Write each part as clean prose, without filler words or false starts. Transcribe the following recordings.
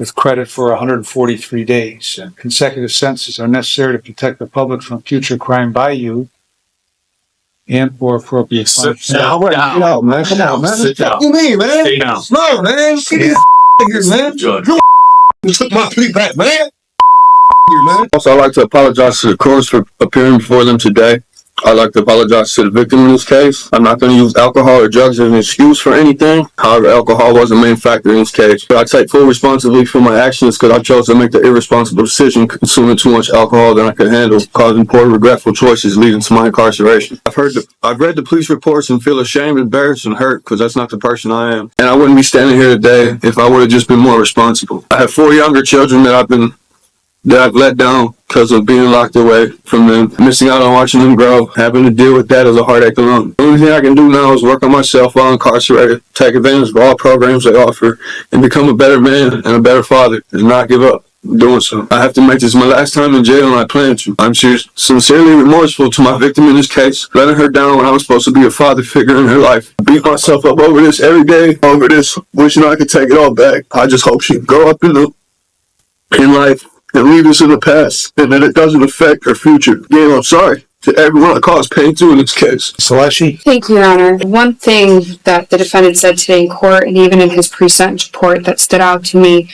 with credit for 143 days. Consecutive sentences are necessary to protect the public from future crime by you and for appropriate punishment. Sit down, man. Come on, man. Sit down. What you mean, man? Sit down. No, man. Get Yeah. here, man. Judge. You took my plea back, man. Man. Also, I'd like to apologize to the courts for appearing before them today. I'd like to apologize to the victim in this case. I'm not going to use alcohol or drugs as an excuse for anything. However, alcohol was a main factor in this case. But I take full responsibility for my actions because I chose to make the irresponsible decision, consuming too much alcohol than I could handle, causing poor, regretful choices leading to my incarceration. I've read the police reports and feel ashamed, embarrassed, and hurt because that's not the person I am. And I wouldn't be standing here today if I would have just been more responsible. I have 4 younger children that I've let down because of being locked away from them, missing out on watching them grow, having to deal with that as a heartache alone. The only thing I can do now is work on myself while incarcerated, take advantage of all programs they offer, and become a better man and a better father, and not give up doing so. I have to make this my last time in jail, and I plan to. I'm sincerely remorseful to my victim in this case, letting her down when I was supposed to be a father figure in her life. Beat myself up over this every day, over this, wishing I could take it all back. I just hope she can grow up in life and leave this in the past, and that it doesn't affect her future. Again, I'm sorry to everyone I caused pain to in this case. Celeste? Thank you, Your Honor. One thing that the defendant said today in court, and even in his pre-sentence report that stood out to me,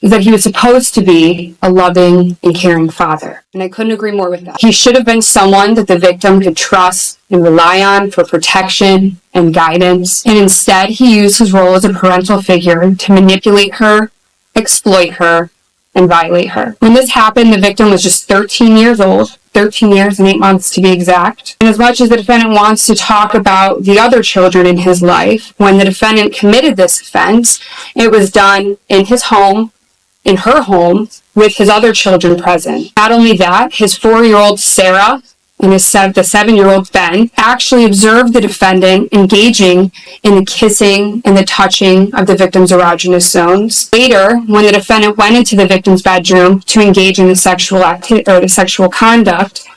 is that he was supposed to be a loving and caring father. And I couldn't agree more with that. He should have been someone that the victim could trust and rely on for protection and guidance. And instead, he used his role as a parental figure to manipulate her, exploit her, and violate her. When this happened, the victim was just 13 years old, 13 years and 8 months to be exact. And as much as the defendant wants to talk about the other children in his life, when the defendant committed this offense, it was done in his home, in her home, with his other children present. Not only that, his 4-year-old Sarah and the 7-year-old Ben actually observed the defendant engaging in the kissing and the touching of the victim's erogenous zones. Later, when the defendant went into the victim's bedroom to engage in the sexual conduct,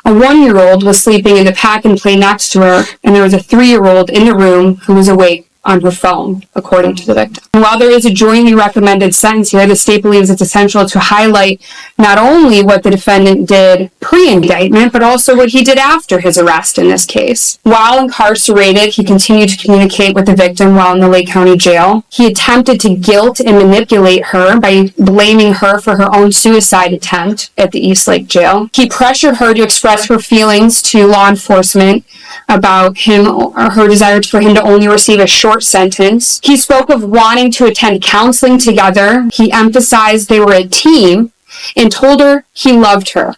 a 1-year-old was sleeping in the pack and play next to her, and there was a 3-year-old in the room who was awake on her phone, according to the victim. And while there is a jointly recommended sentence here, the state believes it's essential to highlight not only what the defendant did pre-indictment, but also what he did after his arrest in this case. While incarcerated, he continued to communicate with the victim while in the Lake County Jail. He attempted to guilt and manipulate her by blaming her for her own suicide attempt at the East Lake Jail. He pressured her to express her feelings to law enforcement about him or her desire for him to only receive a short sentence. He spoke of wanting to attend counseling together. He emphasized they were a team and told her he loved her,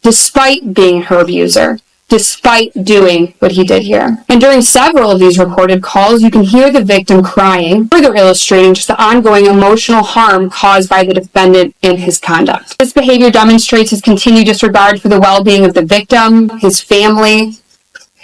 despite being her abuser, despite doing what he did here. And during several of these recorded calls, you can hear the victim crying, further illustrating just the ongoing emotional harm caused by the defendant and his conduct. This behavior demonstrates his continued disregard for the well-being of the victim, his family,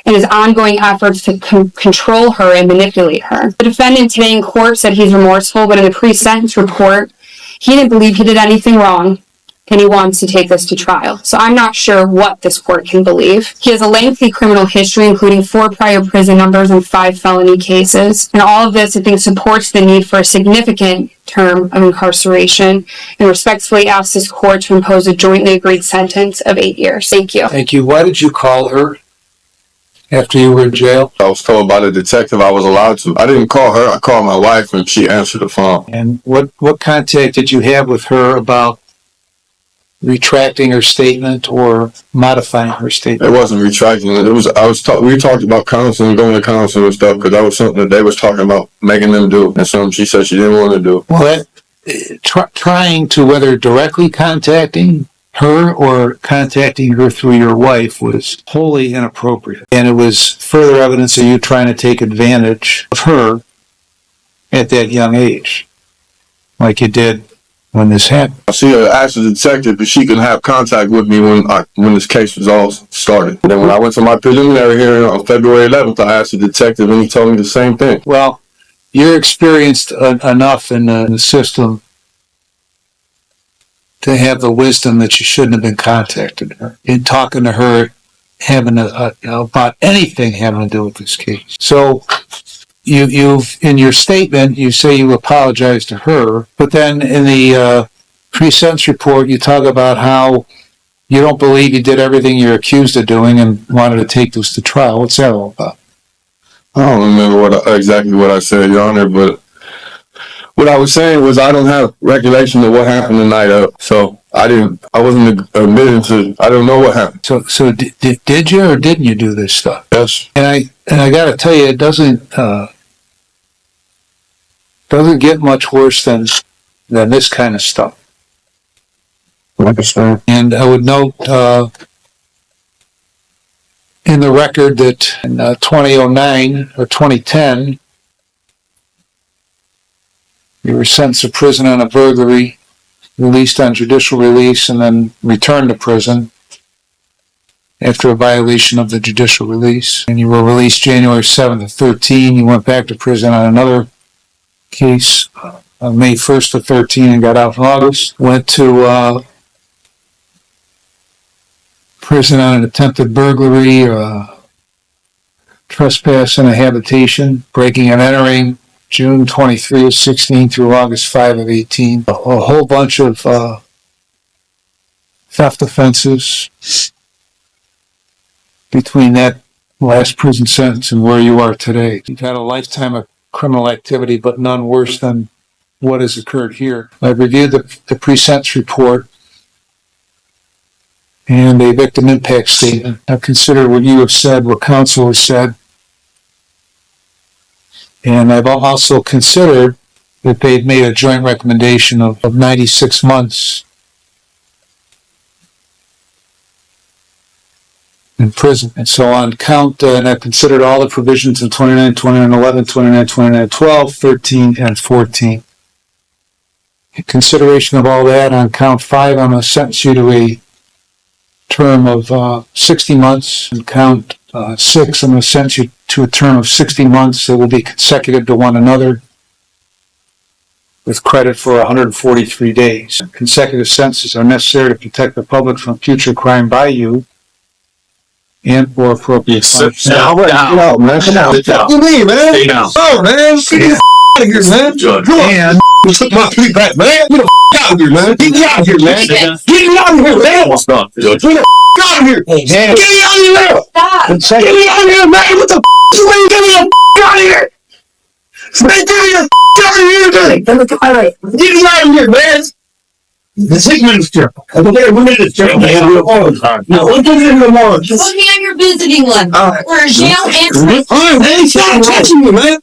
and his ongoing efforts to control her and manipulate her. The defendant today in court said he's remorseful, but in the pre-sentence report, he didn't believe he did anything wrong, and he wants to take this to trial. So I'm not sure what this court can believe. He has a lengthy criminal history, including 4 prior prison numbers and 5 felony cases. And all of this, I think, supports the need for a significant term of incarceration, and respectfully ask this court to impose a jointly agreed sentence of 8 years. Thank you. Thank you. Why did you call her after you were in jail? I was told by the detective I was allowed to. I didn't call her. I called my wife, and she answered the phone. And what contact did you have with her about retracting her statement or modifying her statement? It wasn't retracting. We talked about counseling, going to counseling and stuff, because that was something that they was talking about making them do, and something she said she didn't want to do. Well, trying to, whether directly contacting her or contacting her through your wife, was wholly inappropriate. And it was further evidence of you trying to take advantage of her at that young age, like you did when this happened. She asked the detective if she could have contact with me when this case was all started. And then when I went to my preliminary hearing on February 11th, I asked the detective, and he told me the same thing. Well, you're experienced enough in the system to have the wisdom that you shouldn't have been contacting her, in talking to her, having about anything having to do with this case. So you've, in your statement, you say you apologize to her, but then in the, pre-sentence report, you talk about how you don't believe you did everything you're accused of doing and wanted to take this to trial. What's that all about? I don't remember exactly what I said, Your Honor, but what I was saying was I don't have recollection of what happened the night of. So I wasn't admitting to, I don't know what happened. So did you or didn't you do this stuff? Yes. And I gotta tell you, it doesn't get much worse than this kind of stuff. I understand. And I would note, in the record that in 2009 or 2010, you were sentenced to prison on a burglary, released on judicial release, and then returned to prison after a violation of the judicial release. And you were released January 7th of 13. You went back to prison on another case on May 1st of 13 and got out in August. Went to prison on an attempted burglary, trespass in a habitation, breaking and entering, June 23 of 16 through August 5 of 18. A whole bunch of theft offenses between that last prison sentence and where you are today. You've had a lifetime of criminal activity, but none worse than what has occurred here. I've reviewed the pre-sentence report and a victim impact statement. I've considered what you have said, what counsel has said, and I've also considered that they've made a joint recommendation of 96 months in prison. And so on count, and I've considered all the provisions in 29, 29, 11, 29, 29, 12, 13, and 14. In consideration of all that, on count 5, I'm going to sentence you to a term of 60 months, and count 6, I'm going to sentence you to a term of 60 months that will be consecutive to one another with credit for 143 days. Consecutive sentences are necessary to protect the public from future crime by you and for appropriate punishment. Now, get out, man. Sit down. What you mean, man? Stay down. Oh, man. Get the out of here, man. Judge. And You took my plea back, man. Get the out of here, man. Get me out of here, man. Get me out of here, man. Almost done, Judge. Get the out of here. Get me out of here. Stop. Get me out of here, man. What the you ain't get me the out of here. Man, get me the out of here, man. Get me out of here, man. The 6 minutes, Jeff. I'm going to 1 minute, Jeff. No, one minute in the morning. Put me on your visiting list. Or a jail and All right, man. Stop touching me, man.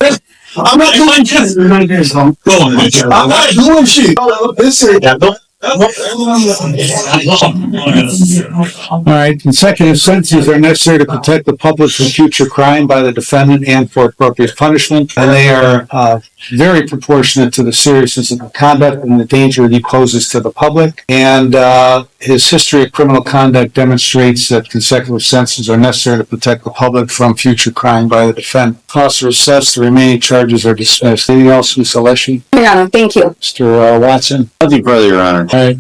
I'm not doing shit. Go on, Judge. I'm not doing shit. Listen. all right, consecutive sentences are necessary to protect the public from future crime by the defendant and for appropriate punishment, and they are very proportionate to the seriousness of the conduct and the danger that he poses to the public. And his history of criminal conduct demonstrates that consecutive sentences are necessary to protect the public from future crime by the defendant. Costs are assessed. The remaining charges are dismissed. Anything else, Ms. Alessi? Your Honor, thank you. Mr. Watson? Nothing further, Your Honor. All right.